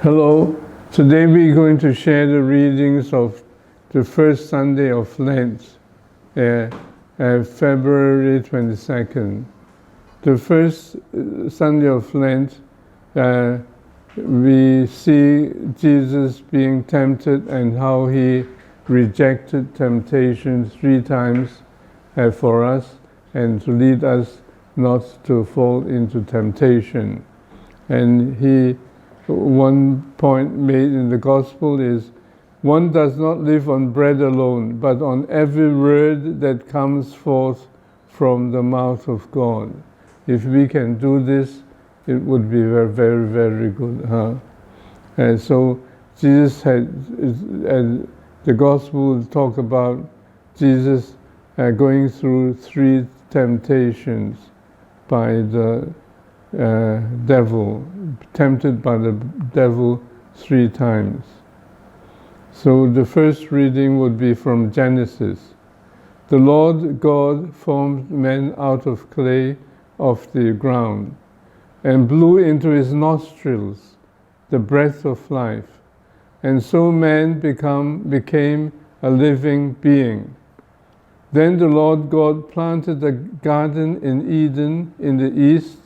Hello, today we're going to share the readings of the first Sunday of Lent, February 22nd. The first Sunday of Lent, we see Jesus being tempted and how he rejected temptation 3 times for us and to lead us not to fall into temptation. And one point made in the gospel is, one does not live on bread alone, but on every word that comes forth from the mouth of God. If we can do this, it would be very, very, very good. And so Jesus and the gospel will talk about Jesus going through 3 temptations by the devil, tempted by the devil 3 times. So the first reading would be from Genesis. The Lord God formed man out of clay of the ground and blew into his nostrils the breath of life, and so man became a living being. Then the Lord God planted a garden in Eden in the east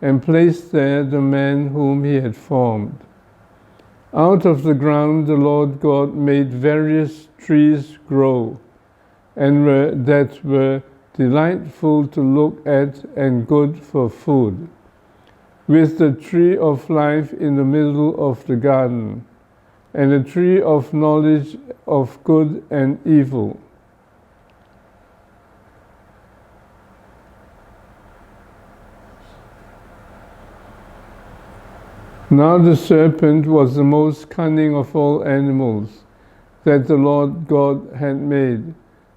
and placed there the man whom he had formed. Out of the ground the Lord God made various trees grow, and that were delightful to look at and good for food, with the tree of life in the middle of the garden, and a tree of knowledge of good and evil. Now the serpent was the most cunning of all animals that the Lord God had made.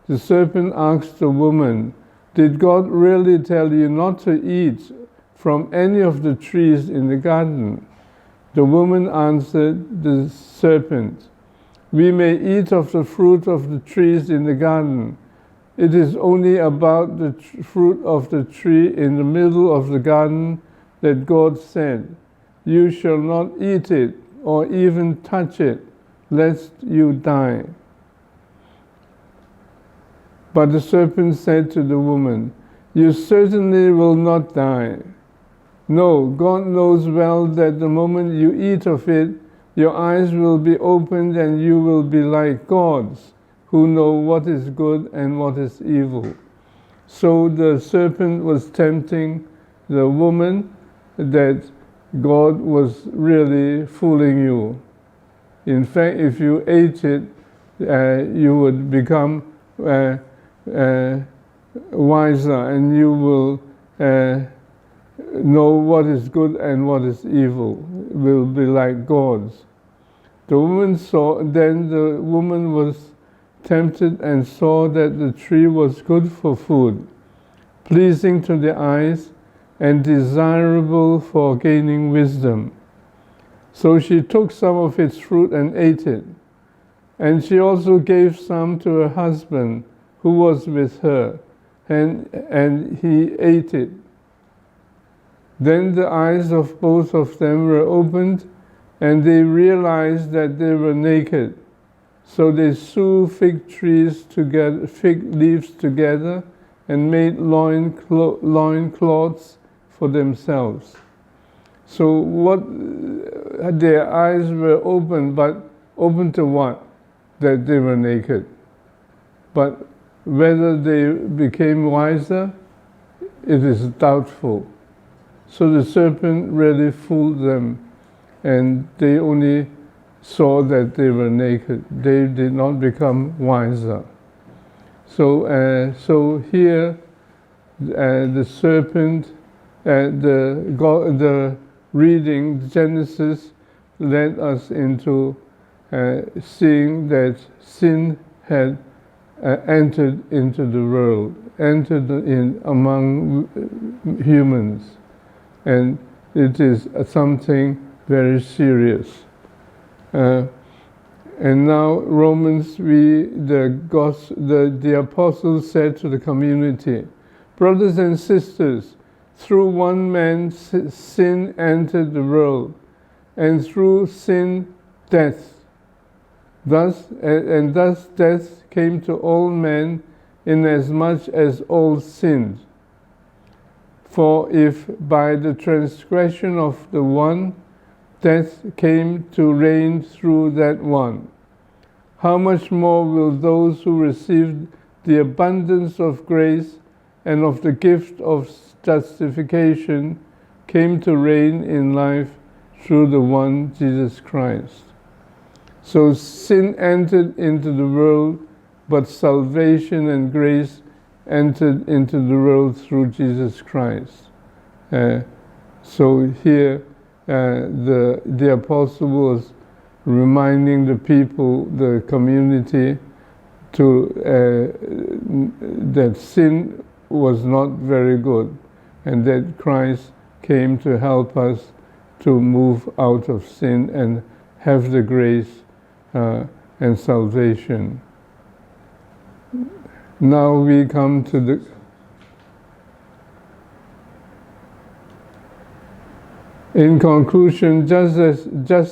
The serpent asked the woman, "Did God really tell you not to eat from any of the trees in the garden?" The woman answered the serpent, "We may eat of the fruit of the trees in the garden. It is only about the fruit of the tree in the middle of the garden that God said, 'You shall not eat it or even touch it, lest you die.'" But the serpent said to the woman, "You certainly will not die. No, God knows well that the moment you eat of it, your eyes will be opened and you will be like gods, who know what is good and what is evil." So the serpent was tempting the woman that God was really fooling you. In fact, if you ate it, you would become wiser, and you will know what is good and what is evil, will be like gods. Then the woman was tempted and saw that the tree was good for food, pleasing to the eyes, and desirable for gaining wisdom. So she took some of its fruit and ate it. And she also gave some to her husband who was with her, and he ate it. Then the eyes of both of them were opened, and they realized that they were naked. So they sewed fig leaves together and made loincloths for themselves. So their eyes were open, but open to what? That they were naked. But whether they became wiser, it is doubtful. So the serpent really fooled them, and they only saw that they were naked. They did not become wiser. So here the serpent, the reading Genesis led us into seeing that sin had entered into the world, entered in among humans, and it is something very serious. And now Romans, the apostles said to the community, "Brothers and sisters, through one man sin entered the world, and through sin, death. Thus death came to all men, inasmuch as all sinned. For if by the transgression of the one, death came to reign through that one, how much more will those who received the abundance of grace and of the gift of justification came to reign in life through the one Jesus Christ? So sin entered into the world, but salvation and grace entered into the world through Jesus Christ. So here the apostle was reminding the people, the community, that sin was not very good, and that Christ came to help us to move out of sin and have the grace and salvation. Now we come to the in conclusion, just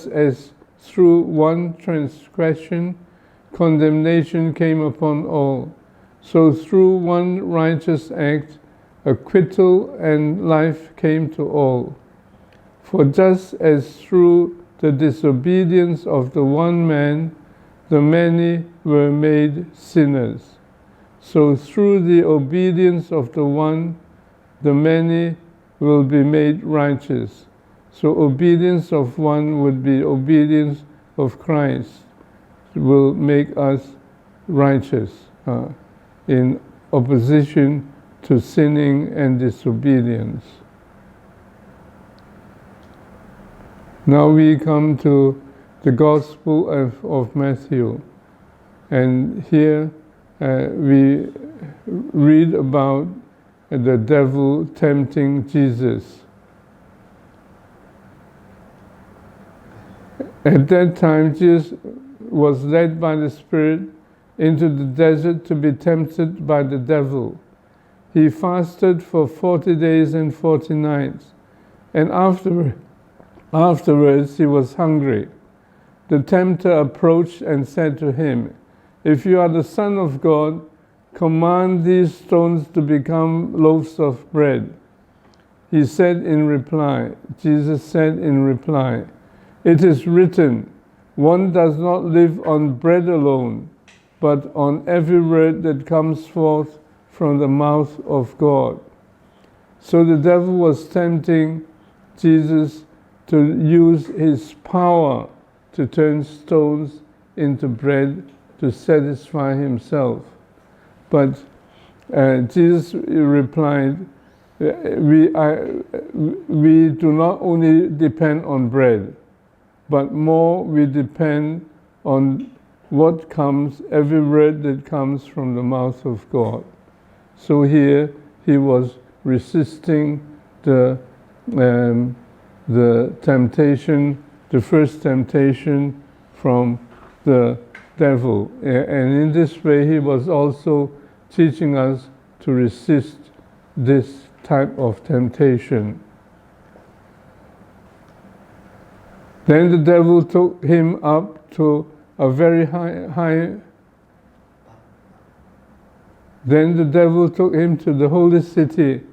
as through one transgression condemnation came upon all, so through one righteous act acquittal and life came to all. For just as through the disobedience of the one man the many were made sinners, so through the obedience of the one the many will be made righteous. So obedience of one would be obedience of Christ, will make us righteous in opposition to sinning and disobedience. Now we come to the Gospel of Matthew, and here we read about the devil tempting Jesus. At that time, Jesus was led by the Spirit into the desert to be tempted by the devil. He fasted for 40 days and 40 nights, and afterwards he was hungry. The tempter approached and said to him, "If you are the Son of God, command these stones to become loaves of bread." Jesus said in reply, "It is written, one does not live on bread alone, but on every word that comes forth from the mouth of God." So the devil was tempting Jesus to use his power to turn stones into bread to satisfy himself. But Jesus replied, we do not only depend on bread, but more we depend on what comes, every word that comes from the mouth of God. So here he was resisting the temptation, the first temptation from the devil. And in this way he was also teaching us to resist this type of temptation. Then the devil took him up to a very high. Then the devil took him to the holy city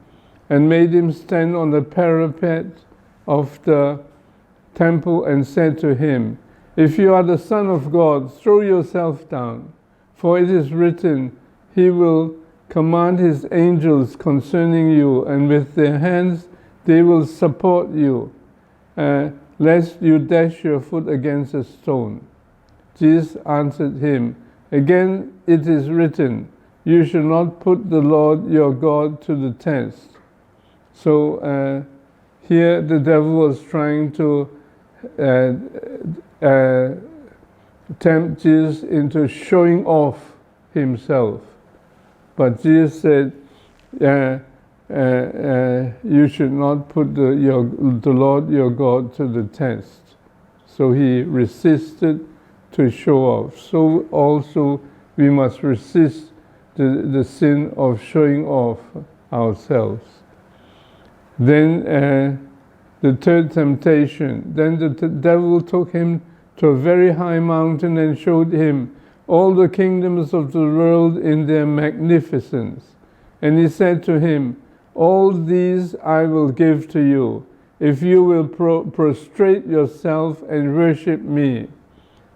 and made him stand on the parapet of the temple and said to him, "If you are the Son of God, throw yourself down, for it is written, He will command His angels concerning you, and with their hands they will support you, lest you dash your foot against a stone." Jesus answered him, "Again it is written, you shall not put the Lord your God to the test." So here the devil was trying to tempt Jesus into showing off himself. But Jesus said, you should not put the Lord your God to the test. So he resisted to show off. So also we must resist the sin of showing off ourselves. Then The third temptation. Then the devil took him to a very high mountain and showed him all the kingdoms of the world in their magnificence. And he said to him, all these I will give to you, if you will prostrate yourself and worship me.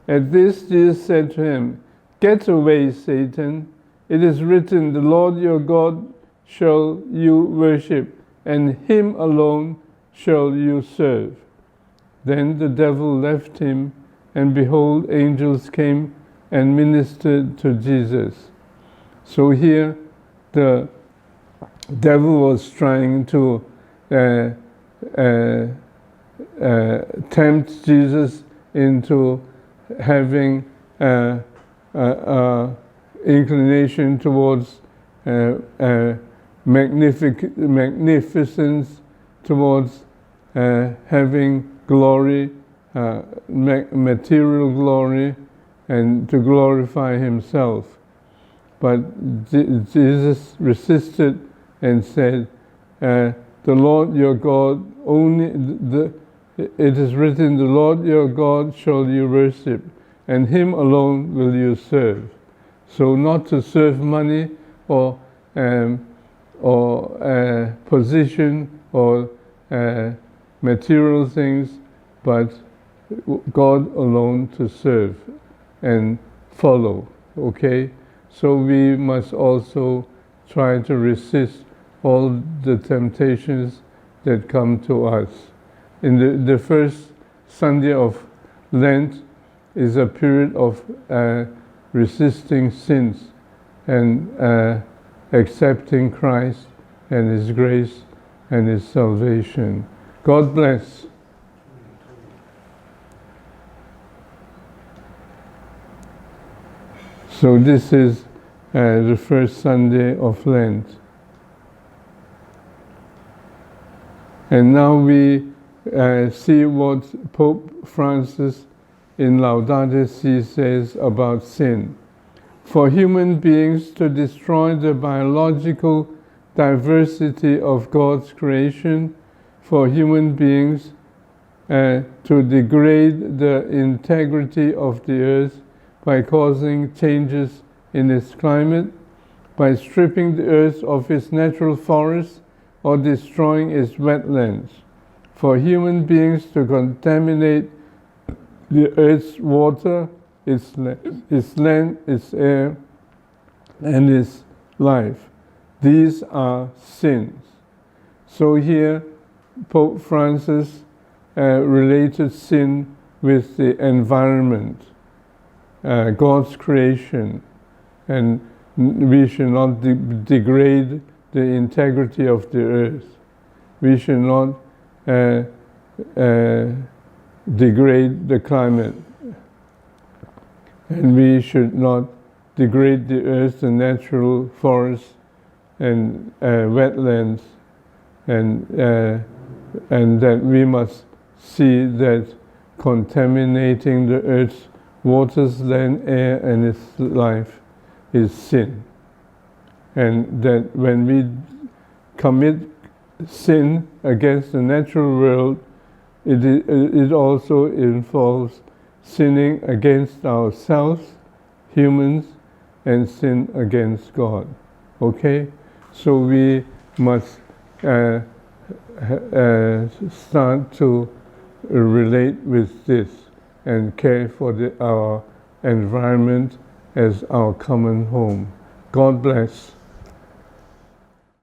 At this Jesus said to him, get away, Satan. It is written, the Lord your God shall you worship, and him alone shall you serve. Then the devil left him, and behold, angels came and ministered to Jesus. So here the devil was trying to tempt Jesus into having inclination towards magnificence, towards having glory, material glory, and to glorify himself. But Jesus resisted and said, the Lord your God it is written, the Lord your God shall you worship, and him alone will you serve. So not to serve money or position or material things, but God alone to serve and follow, okay? So we must also try to resist all the temptations that come to us. In the first Sunday of Lent is a period of resisting sins and accepting Christ and His grace and His salvation. God bless. So this is the first Sunday of Lent. And now we see what Pope Francis in Laudate Si says about sin. For human beings to destroy the biological diversity of God's creation, for human beings to degrade the integrity of the earth by causing changes in its climate, by stripping the earth of its natural forests or destroying its wetlands, for human beings to contaminate the earth's water, its land, its air, and its life. These are sins. So here, Pope Francis related sin with the environment, God's creation, and we should not degrade the integrity of the earth. We should not degrade the climate, and we should not degrade the earth, the natural forests and wetlands, and that we must see that contaminating the earth's waters, land, air, and its life is sin. And that when we commit sin against the natural world, it also involves sinning against ourselves, humans, and sin against God. Okay? So we must start to relate with this and care for our environment as our common home. God bless.